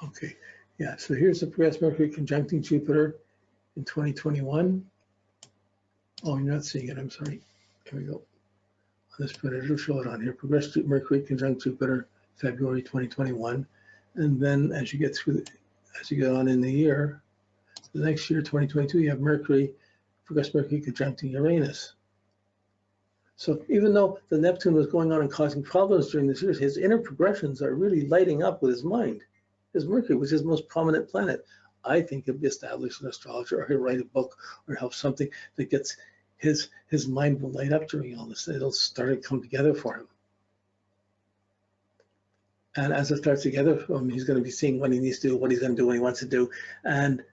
Okay, yeah, so here's the progressed Mercury conjuncting Jupiter in 2021. Oh, you're not seeing it, I'm sorry. Here we go. On this printer, it'll show it on here. Progressed Mercury conjunct Jupiter, February 2021. And then as you get through, as you get on in the year, the next year, 2022, you have Mercury, progressed Mercury conjuncting Uranus. So even though the Neptune was going on and causing problems during this year, his inner progressions are really lighting up with his mind. His Mercury was his most prominent planet. I think he'll be established an astrologer, or he'll write a book, or have something that gets his mind will light up during all this. It'll start to come together for him. And as it starts together for him, he's going to be seeing what he needs to do, what he's going to do, what he wants to do, and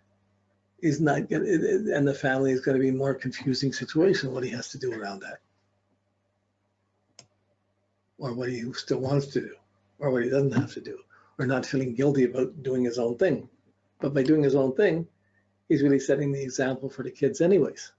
he's not going to, and the family is going to be a more confusing situation, what he has to do around that, or what he still wants to do, or what he doesn't have to do, or not feeling guilty about doing his own thing. But by doing his own thing, he's really setting the example for the kids anyways.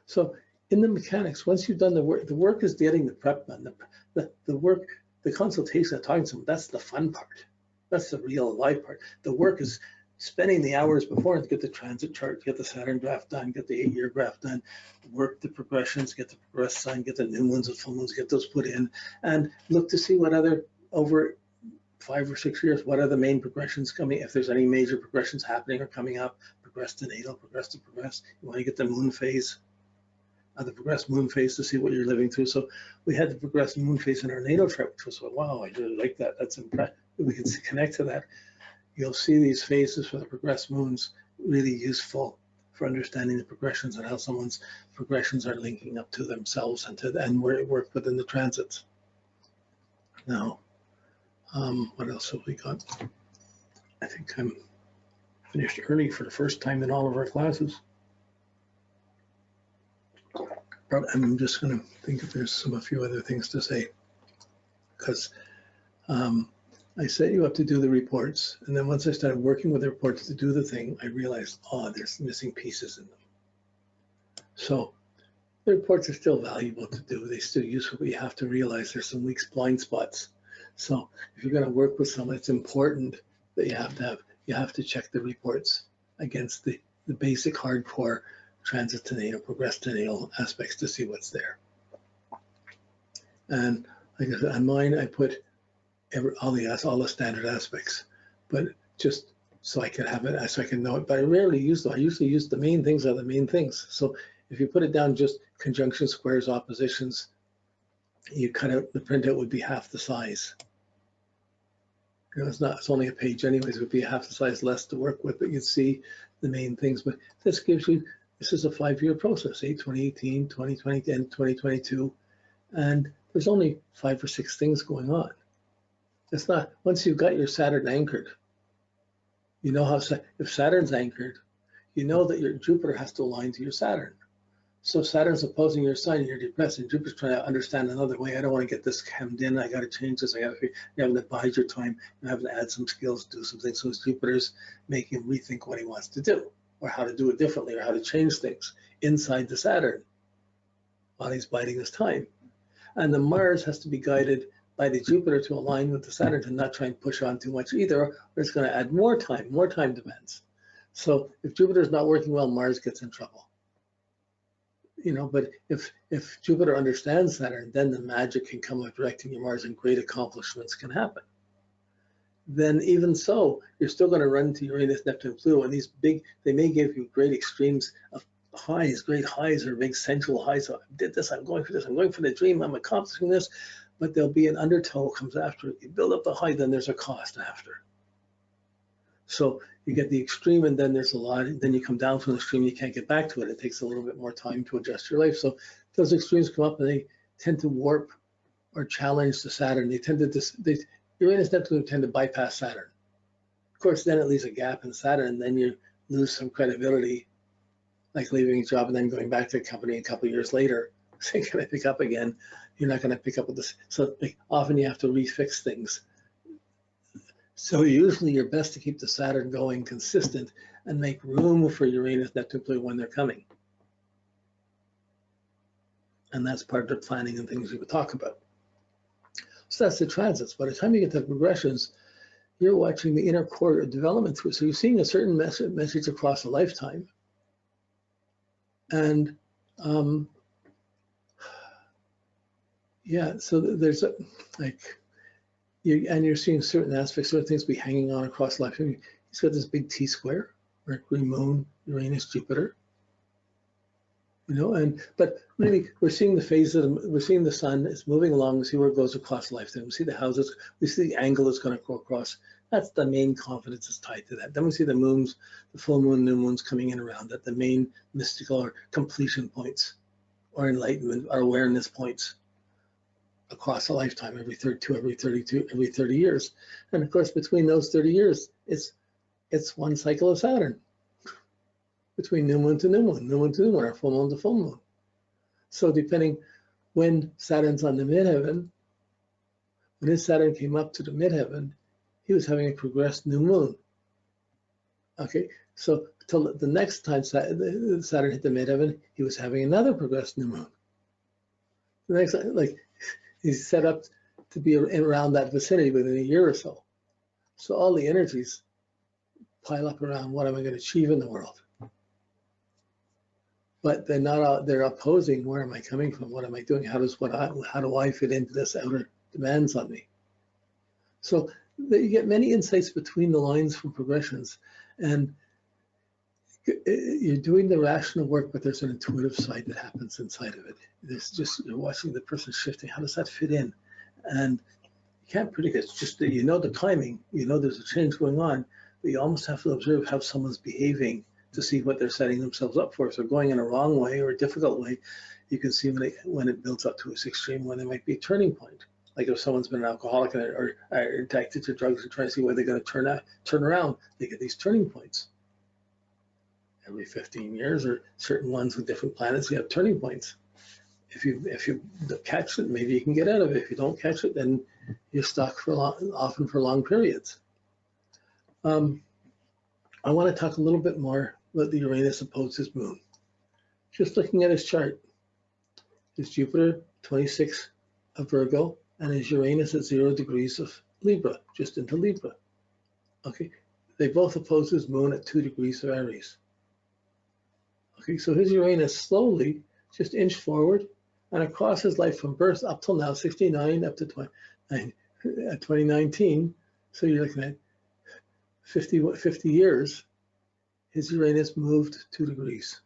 So in the mechanics, once you've done the work is getting the prep done. The work, the consultation of talking to someone, that's the fun part. That's the real life part. The work is spending the hours before to get the transit chart, get the Saturn graph done, get the 8-year graph done, work the progressions, get the progress sign, get the new moons and full moons, get those put in, and look to see what other, over 5 or 6 years, what are the main progressions coming, if there's any major progressions happening or coming up, progress to natal, progress to progress. You want to get the moon phase, the progressed moon phase to see what you're living through. So we had the progressed moon phase in our natal chart, which was, wow, I really like that. That's impressive. We can connect to that. You'll see these phases for the progressed moons really useful for understanding the progressions and how someone's progressions are linking up to themselves and where it worked within the transits. Now, what else have we got? I think I'm finished early for the first time in all of our classes. But I'm just going to think if there's a few other things to say, because I set you up to do the reports, and then once I started working with the reports to do the thing, I realized, oh, there's missing pieces in them. So the reports are still valuable to do. They're still useful, but you have to realize there's some weak blind spots. So if you're going to work with someone, it's important that you have to check the reports against the basic hardcore transit to natal, progress to natal aspects to see what's there. And like I said, on mine, I put all the standard aspects, but just so I can have it, so I can know it. But I rarely use them. I usually use the main things are the main things. So if you put it down just conjunctions, squares, oppositions, you cut out, the printout would be half the size. You know, it's only a page anyways, it would be half the size less to work with, but you'd see the main things. But this gives you, this is a 5-year process, 2018, 2020, and 2022. And there's only 5 or 6 things going on. It's not, once you've got your Saturn anchored, you know how, if Saturn's anchored, you know that your Jupiter has to align to your Saturn. So Saturn's opposing your sign and you're depressed, and Jupiter's trying to understand another way. I don't want to get this hemmed in. I got to change this. You're having to bide your time. You're having to add some skills, do some things. So Jupiter's making him rethink what he wants to do, or how to do it differently, or how to change things inside the Saturn while he's biding his time. And the Mars has to be guided by the Jupiter to align with the Saturn to not try and push on too much either, or it's going to add more time demands. So if Jupiter's not working well, Mars gets in trouble. You know, but if Jupiter understands Saturn, then the magic can come of directing your Mars and great accomplishments can happen. Then even so, you're still going to run into Uranus, Neptune, Pluto, and these big, they may give you great extremes of highs, great highs or big sensual highs. So I did this, I'm going for this, I'm going for the dream, I'm accomplishing this, but there'll be an undertow comes after it. You build up the high, then there's a cost after. So you get the extreme, and then there's a lot, and then you come down from the extreme, you can't get back to it. It takes a little bit more time to adjust your life. So those extremes come up and they tend to warp or challenge the Saturn. They tend to, Uranus, Neptune tend to bypass Saturn. Of course, then it leaves a gap in Saturn, and then you lose some credibility, like leaving a job and then going back to a company a couple of years later, saying, can I pick up again? You're not going to pick up with this. So often you have to refix things. So usually you're best to keep the Saturn going consistent and make room for Uranus, Neptune, Pluto when they're coming. And that's part of the planning and things we would talk about. So that's the transits. By the time you get to progressions, you're watching the inner core development through. So you're seeing a certain message across a lifetime. And yeah, so there's a, like, you're seeing certain aspects, certain things be hanging on across life. I mean, he's got this big T square, Mercury, Moon, Uranus, Jupiter, you know, but really we're seeing the phases, we're seeing the sun, it's moving along, we see where it goes across lifetime, we see the houses, we see the angle it's going to go across. That's the main confidence is tied to that. Then we see the moons, the full moon, new moons coming in around it, the main mystical or completion points or enlightenment or awareness points across a lifetime, every 30 years. And of course, between those 30 years, it's one cycle of Saturn. Between new moon to new moon, new moon to new moon, or full moon to full moon. So depending when Saturn's on the midheaven, when his Saturn came up to the midheaven, he was having a progressed new moon. Okay, so till the next time Saturn hit the midheaven, he was having another progressed new moon. The next, like, he's set up to be around that vicinity within a year or so. So all the energies pile up around what am I going to achieve in the world. But they're not out, they're opposing where am I coming from, what am I doing, how do I fit into this outer demands on me. So you get many insights between the lines from progressions, and you're doing the rational work, but there's an intuitive side that happens inside of it. There's just, you're watching the person shifting, how does that fit in? And you can't predict it, it's just that you know the timing, you know there's a change going on, but you almost have to observe how someone's behaving to see what they're setting themselves up for. So going in a wrong way or a difficult way, you can see when it builds up to its extreme, when there might be a turning point. Like if someone's been an alcoholic or addicted to drugs and trying to see where they're going to turn around, they get these turning points. Every 15 years, or certain ones with different planets, you have turning points. If you catch it, maybe you can get out of it. If you don't catch it, then you're stuck often for long periods. I want to talk a little bit more about the Uranus opposed his moon. Just looking at his chart, his Jupiter 26 of Virgo and his Uranus at 0 degrees of Libra, just into Libra. Okay, they both oppose his moon at 2 degrees of Aries. Okay, so his Uranus slowly just inched forward and across his life from birth up till now, 69 up to 2019. So you're looking at 50 years, his Uranus moved 2 degrees.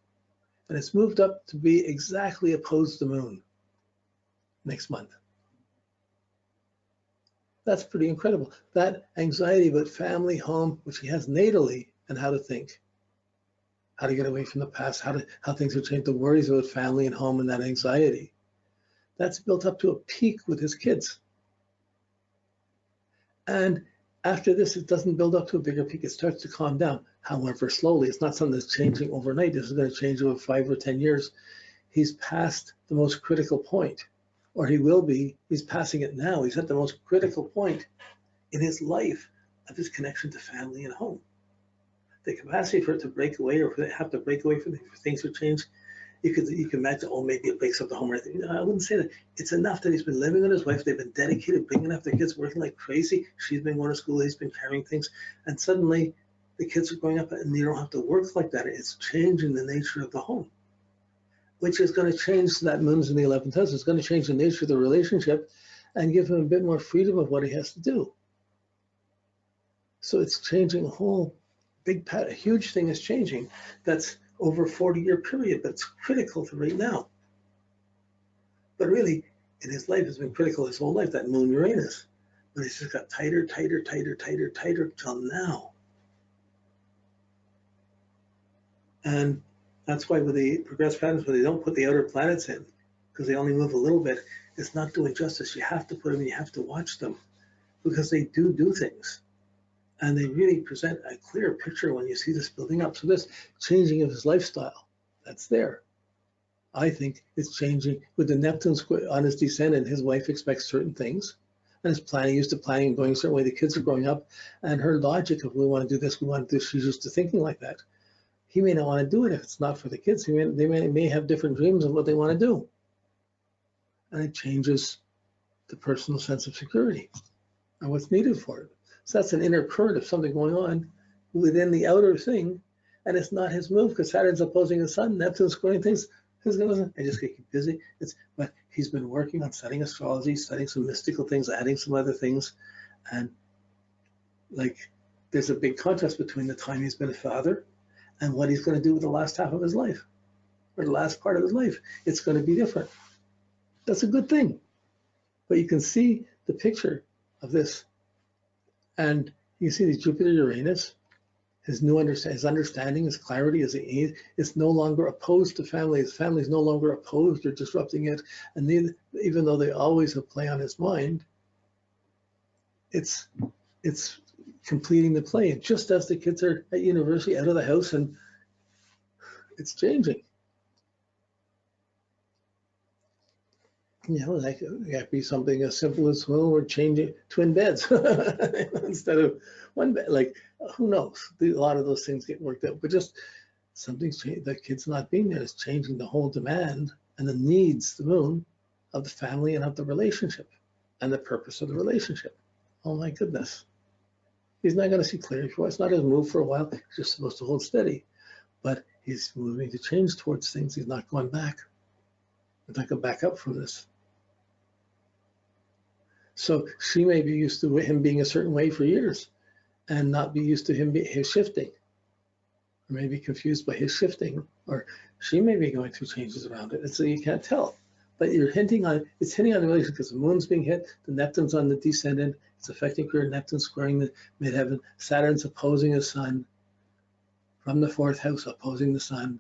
And it's moved up to be exactly opposed to the moon next month. That's pretty incredible. That anxiety about family, home, which he has natally, and how to think, how to get away from the past, how things have changed, the worries about family and home and that anxiety, that's built up to a peak with his kids. And after this, it doesn't build up to a bigger peak. It starts to calm down. However, slowly. It's not something that's changing overnight. This is going to change over 5 or 10 years. He's past the most critical point, or he will be. He's passing it now. He's at the most critical point in his life of his connection to family and home. The capacity for it to break away, or for it to have to break away for things to change, you can imagine, oh, maybe it breaks up the home or anything. No, I wouldn't say that. It's enough that he's been living with his wife. They've been dedicated, bringing up their kids, working like crazy. She's been going to school. He's been carrying things. And suddenly the kids are growing up and you don't have to work like that. It's changing the nature of the home, which is going to change that moon's in the 11th house. It's going to change the nature of the relationship and give him a bit more freedom of what he has to do. So it's changing a whole a huge thing is changing. That's over a 40-year period, but it's critical to right now. But really, in his life, it's been critical his whole life, that moon Uranus. But it's just got tighter till now. And that's why with the progressed patterns, when they don't put the outer planets in, because they only move a little bit, it's not doing justice. You have to put them in, you have to watch them, because they do things. And they really present a clear picture when you see this building up. So this changing of his lifestyle, that's there. I think it's changing with the Neptune on his descendant. His wife expects certain things, and is planning, used to planning and going a certain way. The kids are growing up, and her logic of we want to do this, we want to do this, she's used to thinking like that. He may not want to do it if it's not for the kids. They may have different dreams of what they want to do. And it changes the personal sense of security and what's needed for it. So that's an inner current of something going on within the outer thing, and it's not his move because Saturn's opposing the sun, Neptune's squaring things. I just get busy. But he's been working on studying astrology, studying some mystical things, adding some other things, and like there's a big contrast between the time he's been a father and what he's going to do with the last half of his life or the last part of his life. It's going to be different. That's a good thing. But you can see the picture of this, and you see the Jupiter Uranus, his understanding, his clarity, it's no longer opposed to family. His family is no longer opposed or disrupting it. And even though they always have play on his mind, it's completing the play. And just as the kids are at university, out of the house, and it's changing. You know, like it could be something as simple as, well, we're changing twin beds instead of one bed. Like, who knows? A lot of those things get worked out, but just something's changed. The kid's not being there is changing the whole demand and the needs, the moon, of the family and of the relationship and the purpose of the relationship. Oh my goodness. He's not going to see clearly for it's not his move for a while. He's just supposed to hold steady, but he's moving to change towards things. He's not going back. He's not going back up from this. So she may be used to him being a certain way for years and not be used to his shifting, or maybe confused by his shifting, or she may be going through changes around it. And so you can't tell. But it's hinting on the relationship because the moon's being hit, the Neptune's on the descendant, it's affecting pure Neptune squaring the midheaven, Saturn's opposing the sun from the fourth house, opposing the sun.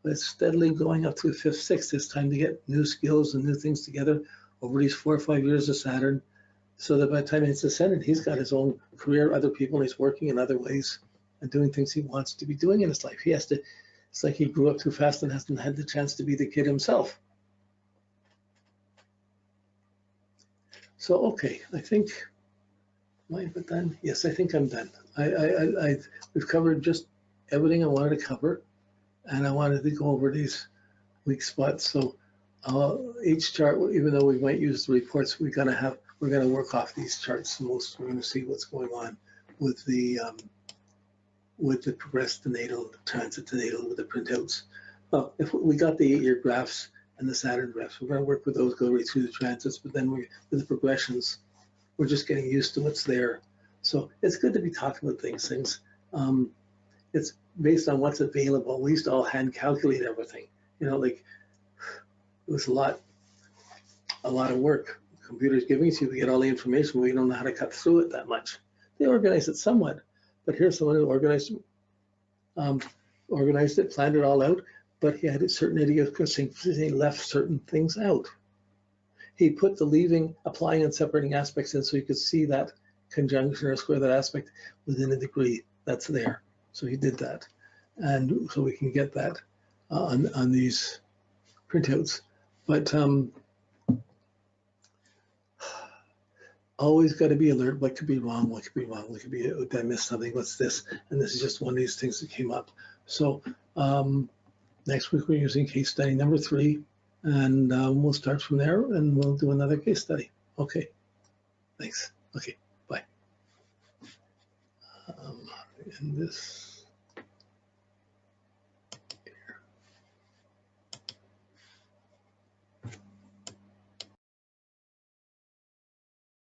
But it's steadily going up to the fifth, sixth. It's time to get new skills and new things together over these 4 or 5 years of Saturn, so that by the time it's ascendant, he's got his own career, other people, and he's working in other ways and doing things he wants to be doing in his life. It's like he grew up too fast and hasn't had the chance to be the kid himself. So, okay, I think, am I done? Yes, I think I'm done. We've covered just everything I wanted to cover, and I wanted to go over these weak spots. So each chart, even though we might use the reports, we're going to work off these charts the most. We're going to see what's going on with the progressed to natal, the transit to natal, with the printouts. Well, if we got the 8-year graphs and the Saturn graphs, we're going to work with those, go right through the transits, but then with the progressions, we're just getting used to what's there. So it's good to be talking about things. It's based on what's available. We used to all hand calculate everything. You know, like it was a lot of work. The computer's giving it to you to get all the information. We don't know how to cut through it that much. They organize it somewhat, but here's someone who organized it, planned it all out, but he had a certain idiosyncrasies. He left certain things out. He put the leaving, applying, and separating aspects in so you could see that conjunction or square that aspect within a degree. That's there. So he did that. And so we can get that on these printouts. But always got to be alert. What could be wrong? What could be wrong? What could be, did I miss something? What's this? And this is just one of these things that came up. So next week we're using case study number 3, and we'll start from there and we'll do another case study. Okay, thanks. Okay, bye. And this.